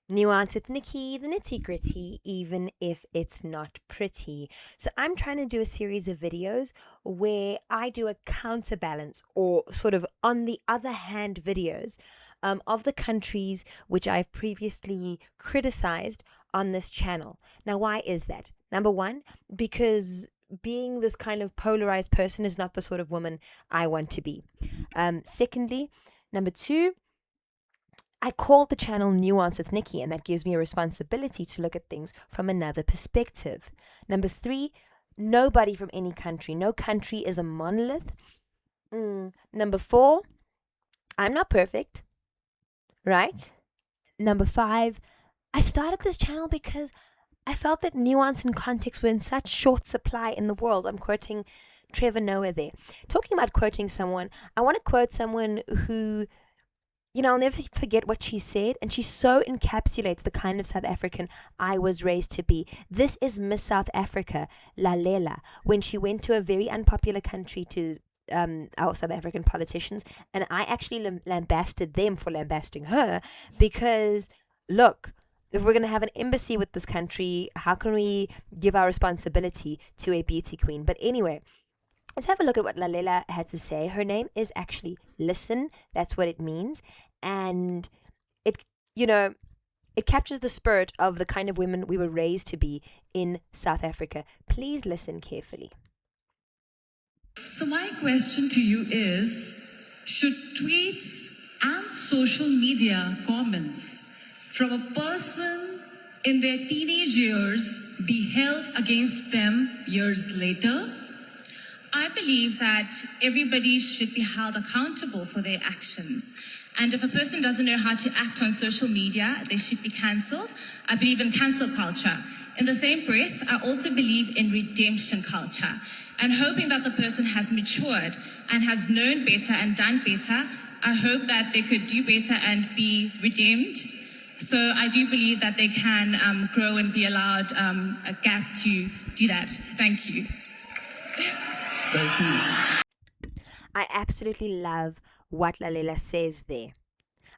Nuance with Nikki, the nitty gritty, even if it's not pretty. So, I'm trying to do a series of videos where I do a counterbalance or sort of on the other hand videos of the countries which I've previously criticized on this channel. Now, why is that? Number one, because being this kind of polarized person is not the sort of woman I want to be. Secondly, number two, I called the channel Nuance with Nikki, and that gives me a responsibility to look at things from another perspective. Number three, nobody from any country, no country is a monolith. Number four, I'm not perfect, right? Number five, I started this channel because I felt that nuance and context were in such short supply in the world. I'm quoting Trevor Noah there. Talking about quoting someone, I want to quote someone who, I'll never forget what she said, and she so encapsulates the kind of South African I was raised to be. This is Miss South Africa, Lalela, when she went to a very unpopular country to our South African politicians, and I actually lambasted them for lambasting her because, look, if we're going to have an embassy with this country, how can we give our responsibility to a beauty queen? But anyway, let's have a look at what Lalela had to say. Her name is actually Listen. That's what it means. And it, it captures the spirit of the kind of women we were raised to be in South Africa. Please listen carefully. So my question to you is, should tweets and social media comments from a person in their teenage years be held against them years later? I believe that everybody should be held accountable for their actions. And if a person doesn't know how to act on social media, they should be cancelled. I believe in cancel culture. In the same breath, I also believe in redemption culture. And hoping that the person has matured and has known better and done better, I hope that they could do better and be redeemed. So I do believe that they can grow and be allowed a gap to do that. Thank you. Thank you. I absolutely love what Lalela says there.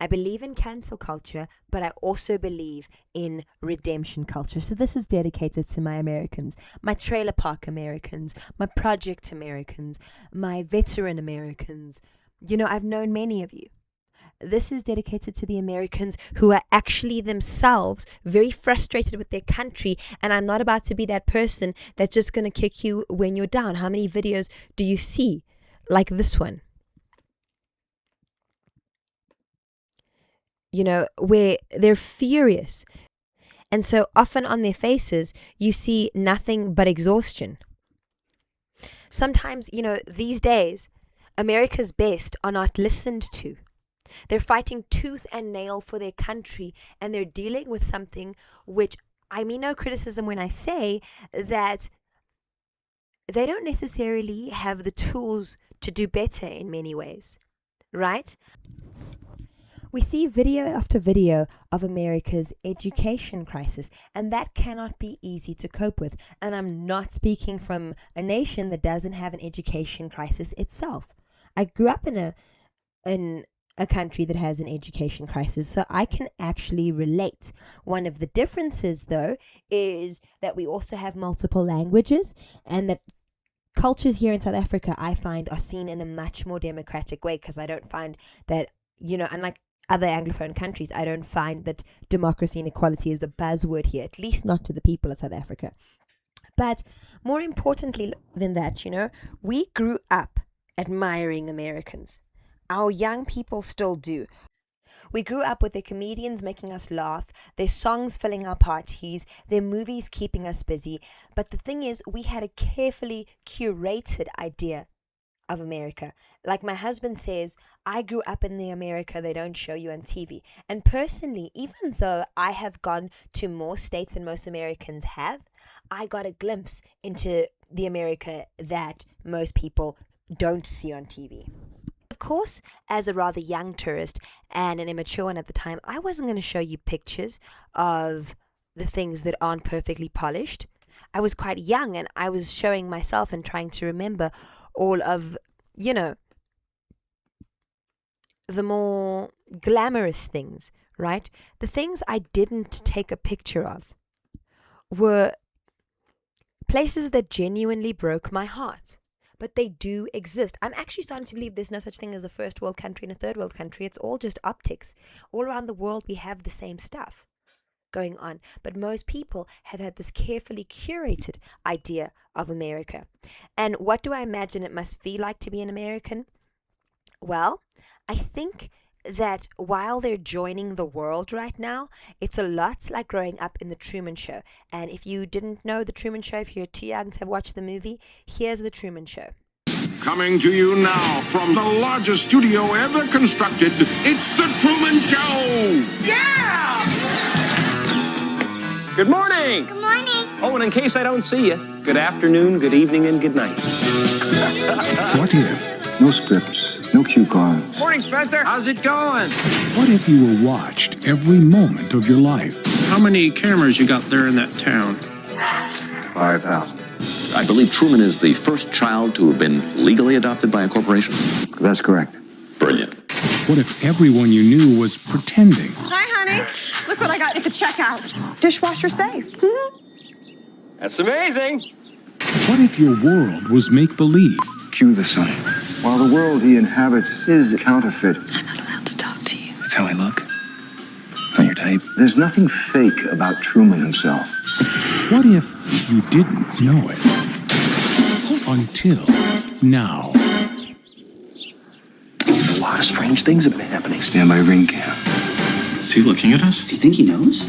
I believe in cancel culture, but I also believe in redemption culture. So this is dedicated to my Americans, my trailer park Americans, my project Americans, my veteran Americans. I've known many of you. This is dedicated to the Americans who are actually themselves very frustrated with their country. And I'm not about to be that person that's just going to kick you when you're down. How many videos do you see like this one? Where they're furious. And so often on their faces, you see nothing but exhaustion. Sometimes, these days, America's best are not listened to. They're fighting tooth and nail for their country, and they're dealing with something which I mean no criticism when I say that they don't necessarily have the tools to do better in many ways, right? We see video after video of America's education crisis, and that cannot be easy to cope with. And I'm not speaking from a nation that doesn't have an education crisis itself. I grew up in a country that has an education crisis, so I can actually relate. One of the differences, though, is that we also have multiple languages, and that cultures here in South Africa, I find, are seen in a much more democratic way, because I don't find that, unlike other Anglophone countries, I don't find that democracy and equality is the buzzword here, at least not to the people of South Africa. But more importantly than that, we grew up admiring Americans. Our young people still do. We grew up with their comedians making us laugh, their songs filling our parties, their movies keeping us busy. But the thing is, we had a carefully curated idea of America. Like my husband says, I grew up in the America they don't show you on TV. And personally, even though I have gone to more states than most Americans have, I got a glimpse into the America that most people don't see on TV. Of course, as a rather young tourist and an immature one at the time, I wasn't going to show you pictures of the things that aren't perfectly polished. I was quite young, and I was showing myself and trying to remember all of, the more glamorous things, right? The things I didn't take a picture of were places that genuinely broke my heart. But they do exist. I'm actually starting to believe there's no such thing as a first world country and a third world country. It's all just optics. All around the world, we have the same stuff going on. But most people have had this carefully curated idea of America. And what do I imagine it must feel like to be an American? Well, I think that while they're joining the world right now, it's a lot like growing up in the Truman Show. And if you didn't know the Truman Show, if you're too young to have watched the movie, here's the Truman Show. Coming to you now from the largest studio ever constructed, it's the Truman Show! Yeah! Good morning! Good morning. Oh, and in case I don't see you, good afternoon, good evening, and good night. What if? No scripts, no cue cards. Morning, Spencer. How's it going? What if you were watched every moment of your life? How many cameras you got there in that town? 5,000. I believe Truman is the first child to have been legally adopted by a corporation. That's correct. Brilliant. What if everyone you knew was pretending? Hi, honey. Look what I got at the checkout. Dishwasher safe. That's amazing. What if your world was make-believe? Cue the sun. While the world he inhabits is counterfeit, I'm not allowed to talk to you. that's how I look. Not your type. There's nothing fake about Truman himself. What if you didn't know it? Until now. A lot of strange things have been happening. Stand by ring cam. Is he looking at us? Does he think he knows?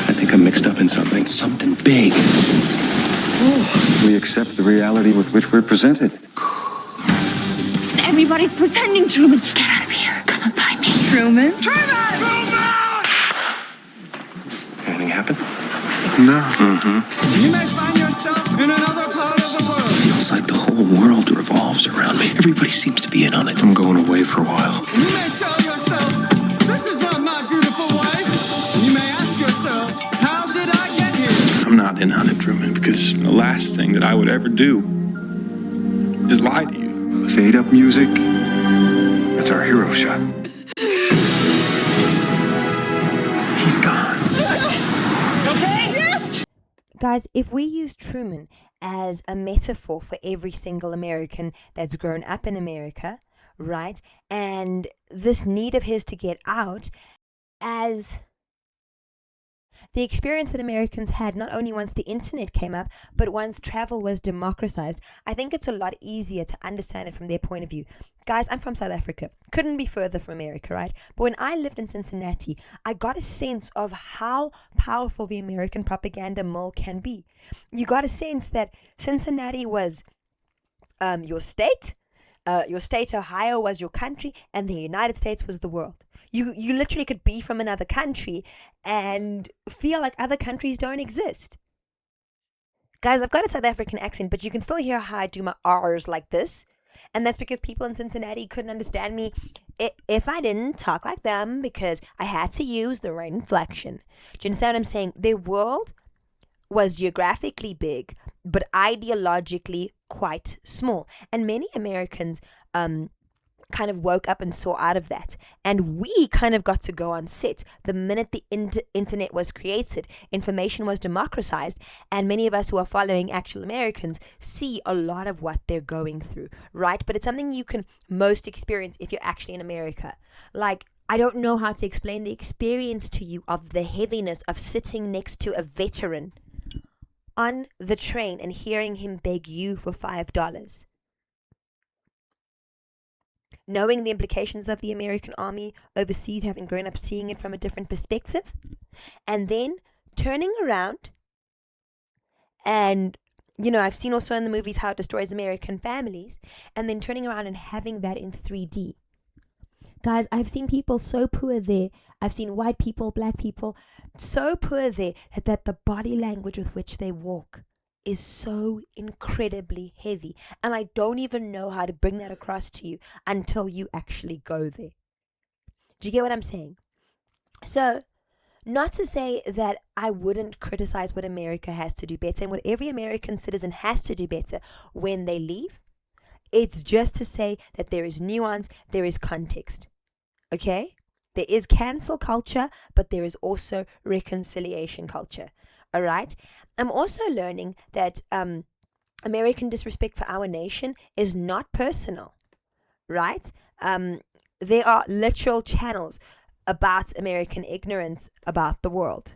I think I'm mixed up in something. Something big. We accept the reality with which we're presented. Everybody's pretending, Truman. Get out of here. Come and find me. Truman? Truman! Anything happen? No. You may find yourself in another part of the world. Feels like the whole world revolves around me. Everybody seems to be in on it. I'm going away for a while. You may tell yourself, this is not my beautiful wife. You may ask yourself, how did I get here? I'm not in on it, Truman, because the last thing that I would ever do is lie to you. Fade up music. That's our hero shot. He's gone. Guys, if we use Truman as a metaphor for every single American that's grown up in America, right? And this need of his to get out as the experience that Americans had not only once the internet came up, but once travel was democratized, I think it's a lot easier to understand it from their point of view. Guys, I'm from South Africa. Couldn't be further from America, right? But when I lived in Cincinnati, I got a sense of how powerful the American propaganda mill can be. You got a sense that Cincinnati was your state, Ohio was your country, and the United States was the world. You literally could be from another country and feel like other countries don't exist. Guys, I've got a South African accent, but you can still hear how I do my R's like this. And that's because people in Cincinnati couldn't understand me if I didn't talk like them because I had to use the right inflection. Do you understand what I'm saying? Their world was geographically big, but ideologically quite small. And many Americans kind of woke up and saw out of that. And we kind of got to go on set the minute the internet was created, information was democratized, and many of us who are following actual Americans see a lot of what they're going through, right? But it's something you can most experience if you're actually in America. Like, I don't know how to explain the experience to you of the heaviness of sitting next to a veteran on the train and hearing him beg you for $5. Knowing the implications of the American army overseas, having grown up seeing it from a different perspective, and then turning around and, you know, I've seen also in the movies how it destroys American families, and then turning around and having that in 3D. Guys, I've seen people so poor there. I've seen white people, black people, so poor there that the body language with which they walk is so incredibly heavy. And I don't even know how to bring that across to you until you actually go there. Do you get what I'm saying? So, not to say that I wouldn't criticize what America has to do better and what every American citizen has to do better when they leave. It's just to say that there is nuance, there is context. Okay? There is cancel culture, but there is also reconciliation culture. All right. I'm also learning that American disrespect for our nation is not personal, right? There are literal channels about American ignorance about the world.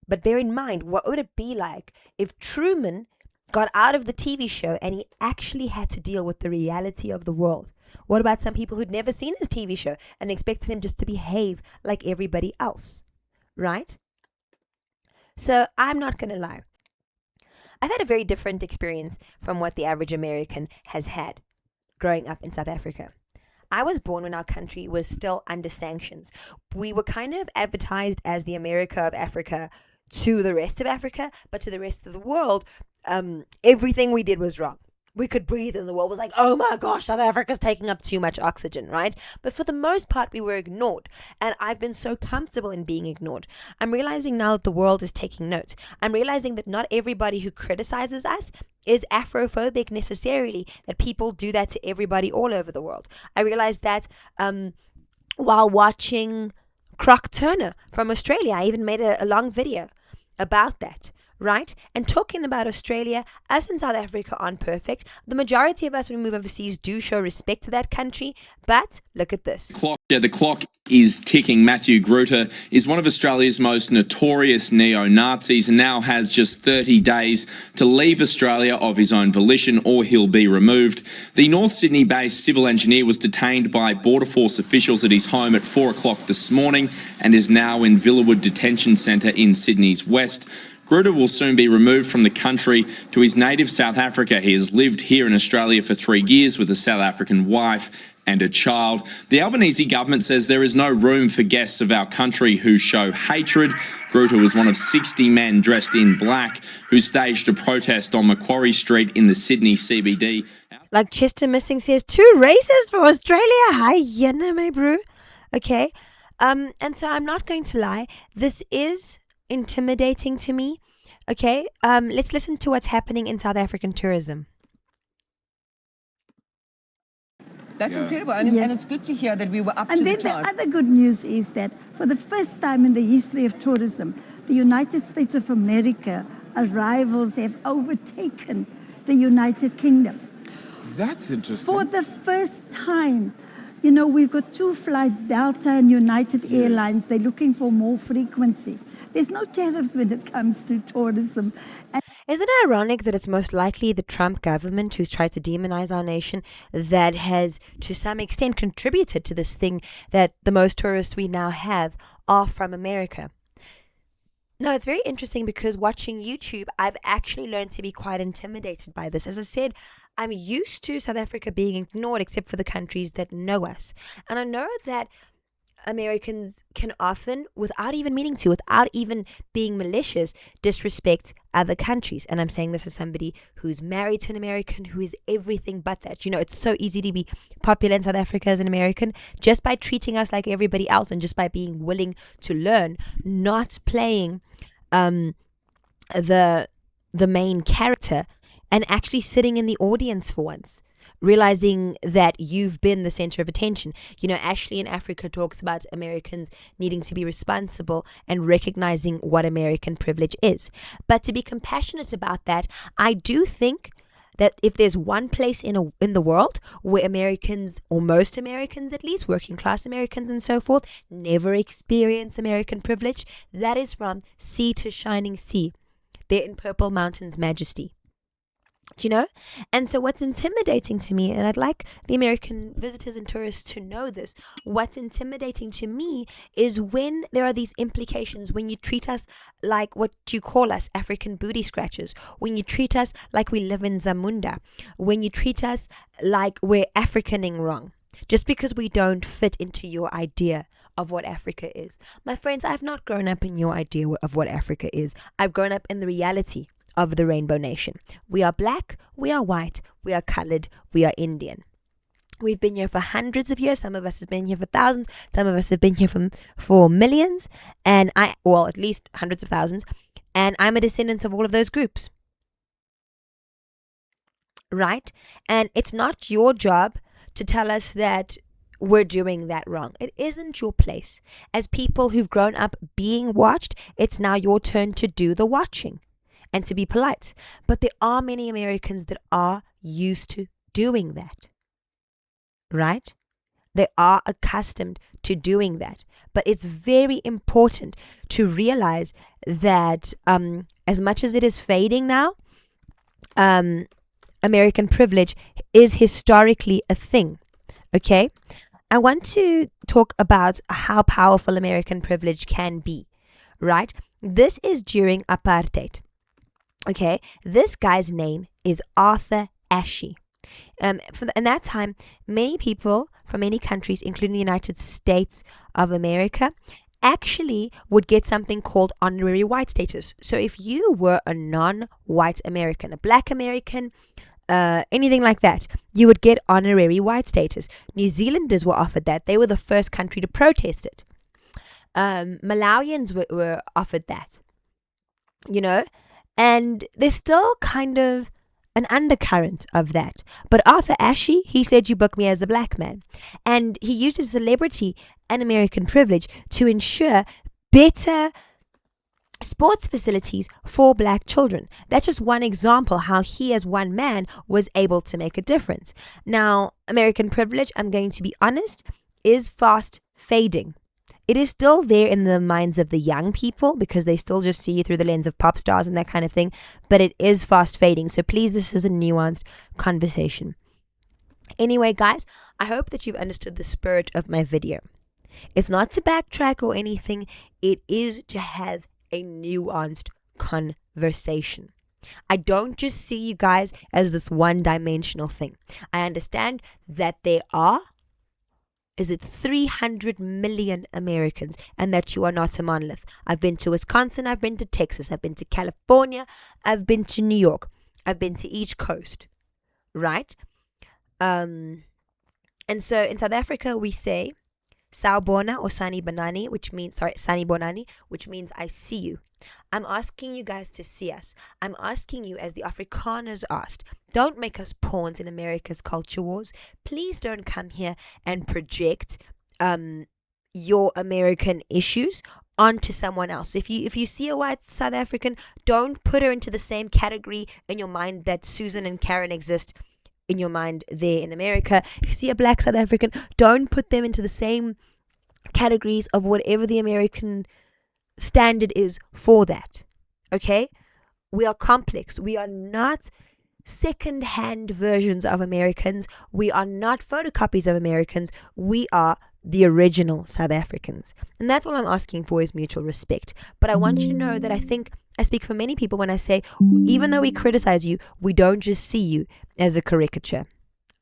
But bear in mind, what would it be like if Truman got out of the TV show and he actually had to deal with the reality of the world? What about some people who'd never seen his TV show and expected him just to behave like everybody else, right? So I'm not going to lie. I've had a very different experience from what the average American has had growing up in South Africa. I was born when our country was still under sanctions. We were kind of advertised as the America of Africa to the rest of Africa, but to the rest of the world, everything we did was wrong. We could breathe and the world was like, oh my gosh, South Africa's taking up too much oxygen, right? But for the most part, we were ignored. And I've been so comfortable in being ignored. I'm realizing now that the world is taking note. I'm realizing that not everybody who criticizes us is Afrophobic necessarily, that people do that to everybody all over the world. I realized that while watching Croc Turner from Australia, I even made a long video about that. Right? And talking about Australia, us in South Africa aren't perfect. The majority of us when we move overseas do show respect to that country. But look at this. The clock is ticking. Matthew Gruter is one of Australia's most notorious neo-Nazis and now has just 30 days to leave Australia of his own volition or he'll be removed. The North Sydney-based civil engineer was detained by Border Force officials at his home at 4 o'clock this morning and is now in Villawood Detention Centre in Sydney's west. Gruter will soon be removed from the country to his native South Africa. He has lived here in Australia for 3 years with a South African wife and a child. The Albanese government says there is no room for guests of our country who show hatred. Gruter was one of 60 men dressed in black who staged a protest on Macquarie Street in the Sydney CBD. Like Chester Missing says, too racist for Australia. Hi, my bro. Okay. And so I'm not going to lie. This is intimidating to me. Okay, let's listen to what's happening in South African tourism. That's incredible, and it's good to hear that we were up to the task. And then the other good news is that for the first time in the history of tourism, the United States of America arrivals have overtaken the United Kingdom. That's interesting. For the first time. You know, we've got 2 flights, Delta and United Airlines. They're looking for more frequency. There's no tariffs when it comes to tourism. Isn't it ironic that it's most likely the Trump government who's tried to demonize our nation that has, to some extent, contributed to this thing that the most tourists we now have are from America? No, it's very interesting because watching YouTube, I've actually learned to be quite intimidated by this. As I said, I'm used to South Africa being ignored except for the countries that know us. And I know that Americans can often, without even meaning to, without even being malicious, disrespect other countries. And I'm saying this as somebody who's married to an American who is everything but that. You know, it's so easy to be popular in South Africa as an American just by treating us like everybody else and just by being willing to learn, not playing the main character and actually sitting in the audience for once, realizing that you've been the center of attention. You know, Ashley in Africa talks about Americans needing to be responsible and recognizing what American privilege is. But to be compassionate about that, I do think that if there's one place in the world where Americans, or most Americans at least, working class Americans and so forth, never experience American privilege, that is from sea to shining sea. They're in Purple Mountain's majesty. You know? And so what's intimidating to me, and I'd like the American visitors and tourists to know this, what's intimidating to me is when there are these implications, when you treat us like what you call us, African booty scratchers, when you treat us like we live in Zamunda, when you treat us like we're Africaning wrong, just because we don't fit into your idea of what Africa is. My friends, I've not grown up in your idea of what Africa is. I've grown up in the reality of the Rainbow Nation. We are black, we are white, we are colored, we are Indian. We've been here for hundreds of years. Some of us have been here for thousands. Some of us have been here for millions, and at least hundreds of thousands. And I'm a descendant of all of those groups. Right? And it's not your job to tell us that we're doing that wrong. It isn't your place. As people who've grown up being watched, it's now your turn to do the watching and to be polite. But there are many Americans that are used to doing that, right? They are accustomed to doing that. But it's very important to realize that as much as it is fading now, American privilege is historically a thing. Okay? I want to talk about how powerful American privilege can be, right? This is during apartheid. Okay? This guy's name is Arthur Ashe. In that time, many people from many countries, including the United States of America, actually would get something called honorary white status. So if you were a non-white American, a black American, anything like that, you would get honorary white status. New Zealanders were offered that. They were the first country to protest it. Malawians were offered that, and there's still kind of an undercurrent of that. But Arthur Ashe, he said, you book me as a black man. And he used his celebrity and American privilege to ensure better sports facilities for black children. That's just one example how he as one man was able to make a difference. Now, American privilege, I'm going to be honest, is fast fading. It is still there in the minds of the young people because they still just see you through the lens of pop stars and that kind of thing, but it is fast fading. So please, this is a nuanced conversation. Anyway, guys, I hope that you've understood the spirit of my video. It's not to backtrack or anything. It is to have a nuanced conversation. I don't just see you guys as this one-dimensional thing. I understand that there are 300 million Americans and that you are not a monolith. I've been to Wisconsin, I've been to Texas, I've been to California, I've been to New York, I've been to each coast, right? And so in South Africa we say Sawubona or Sanibonani, which means I see you. I'm asking you guys to see us. I'm asking you, as the Afrikaners asked, don't make us pawns in America's culture wars. Please don't come here and project your American issues onto someone else. If you see a white South African, don't put her into the same category in your mind that Susan and Karen exist in your mind there in America. If you see a black South African, don't put them into the same categories of whatever the American standard is for that. Okay? We are complex. We are not second-hand versions of Americans. We are not photocopies of Americans. We are the original South Africans. And that's what I'm asking for, is mutual respect. But I want you to know that I think I speak for many people when I say, even though we criticize you, we don't just see you as a caricature.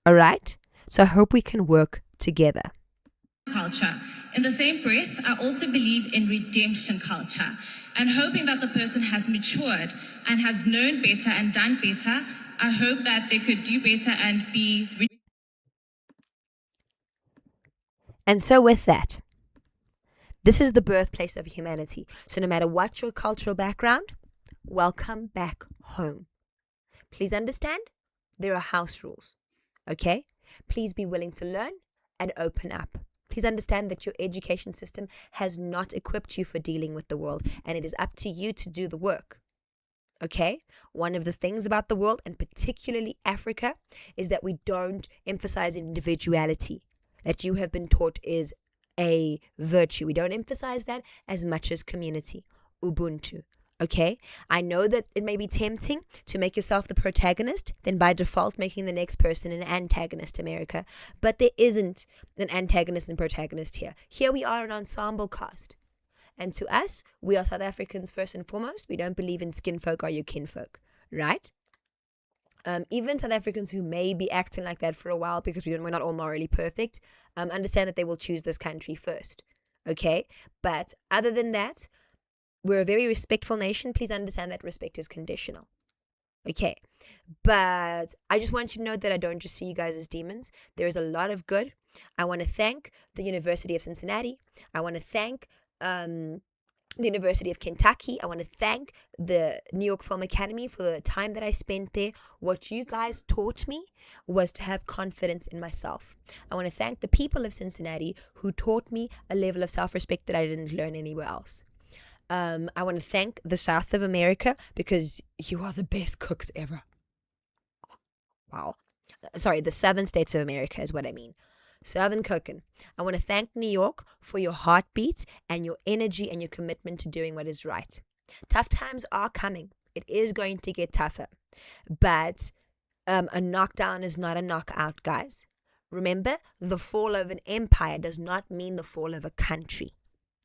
All right? So I hope we can work together. Culture. In the same breath, I also believe in redemption culture, and hoping that the person has matured and has known better and done better. I hope that they could do better and be. And so with that, this is the birthplace of humanity. So no matter what your cultural background, welcome back home. Please understand, there are house rules. Okay? Please be willing to learn and open up. Please understand that your education system has not equipped you for dealing with the world, and it is up to you to do the work. Okay? One of the things about the world, and particularly Africa, is that we don't emphasize individuality. That you have been taught is a virtue. We don't emphasize that as much as community. Ubuntu. Okay? I know that it may be tempting to make yourself the protagonist, then by default making the next person an antagonist, America. But there isn't an antagonist and protagonist here. Here we are an ensemble cast. And to us, we are South Africans first and foremost. We don't believe in skin folk are your kinfolk, right? Even South Africans who may be acting like that for a while because we're not all morally perfect, understand that they will choose this country first. Okay? But other than that, we're a very respectful nation. Please understand that respect is conditional. Okay. But I just want you to know that I don't just see you guys as demons. There is a lot of good. I want to thank the University of Cincinnati. I want to thank the University of Kentucky. I want to thank the New York Film Academy for the time that I spent there. What you guys taught me was to have confidence in myself. I want to thank the people of Cincinnati who taught me a level of self-respect that I didn't learn anywhere else. I want to thank the South of America because you are the best cooks ever. Wow. Sorry, the Southern states of America is what I mean. Southern cooking. I want to thank New York for your heartbeat and your energy and your commitment to doing what is right. Tough times are coming. It is going to get tougher. But a knockdown is not a knockout, guys. Remember, the fall of an empire does not mean the fall of a country.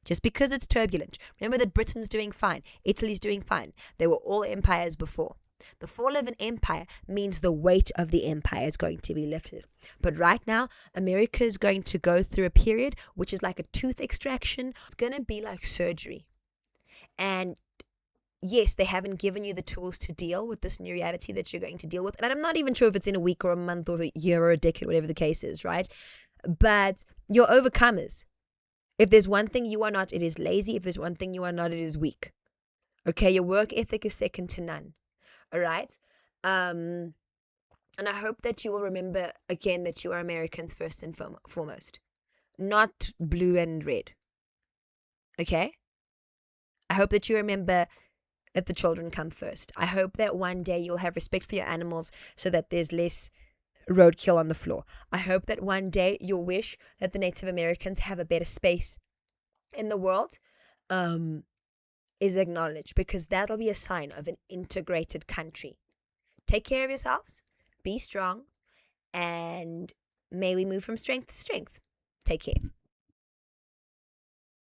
Just because it's turbulent. Remember that Britain's doing fine. Italy's doing fine. They were all empires before. The fall of an empire means the weight of the empire is going to be lifted. But right now, America is going to go through a period which is like a tooth extraction. It's going to be like surgery. And yes, they haven't given you the tools to deal with this new reality that you're going to deal with. And I'm not even sure if it's in a week or a month or a year or a decade, whatever the case is, right? But you're overcomers. If there's one thing you are not, it is lazy. If there's one thing you are not, it is weak. Okay, your work ethic is second to none. All right? And I hope that you will remember again that you are Americans first and foremost, not blue and red. Okay? I hope that you remember that the children come first. I hope that one day you'll have respect for your animals so that there's less roadkill on the floor. I hope that one day you'll wish that the Native Americans have a better space in the world is acknowledged, because that'll be a sign of an integrated country. Take care of yourselves, be strong, and may we move from strength to strength. Take care.